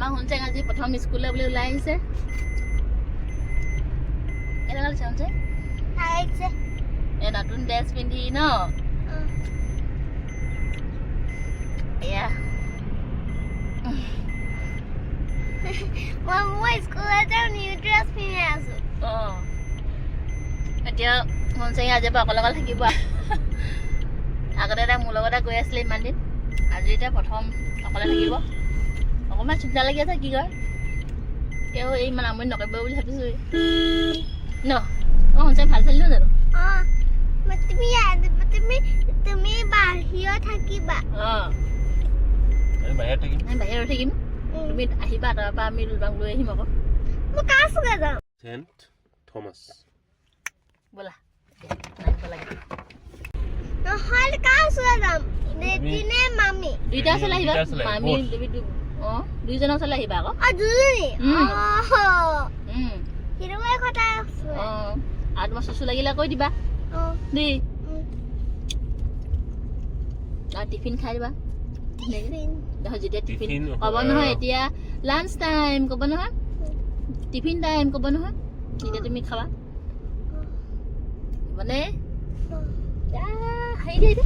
আমাৰ শুনচেং আজি প্ৰথম স্কুললৈ বুলি ওলাই আহিছে কেনেকুৱা লাগিছে শুনচেং আহিছে নতুন ড্ৰেছ পিন্ধি ন এয়া মই স্কুলতে নিউ ড্ৰেছ পিন্ধি আছো এতিয়া শুনচেং আজিৰ পৰা অকলে অকলে থাকিব আগতে তাই মোৰ লগতে গৈ আছিলে ইমান দিন আজি এতিয়া প্ৰথম অকলে থাকিব অকণমান চিন্তা লাগি আছে কি কয় তেওঁ এই ইমান আমনি নকৰিব বুলি ভাবিছোঁ ন শুনচেং ভাল চালিনো জানো তুমি বাহিৰত থাকিবা বাহিৰত থাকিম তুমি আহিবা তাৰপৰা আমি লুলবাং লৈ আহিম আকৌ মই কাৰ চুকে যাম St. Thomas. ব'লা নহ'লে কাৰ চুকে যাম নেতিনে মামি দুইটা ওচৰলৈ আহিবা মামী তুমি দুইজনৰ ওচৰলৈ আহিবা আকৌ দুজনী আৰু তোমাৰ চুচু লাগিলে কৈ দিবা দেই আৰু টিফিন খাই দিবা যেতিয়া টিফিন ক'ব নহয় এতিয়া লাঞ্চ টাইম ক'ব নহয় টিফিন টাইম ক'ব নহয় তেতিয়া তুমি খাবা মানে হেৰি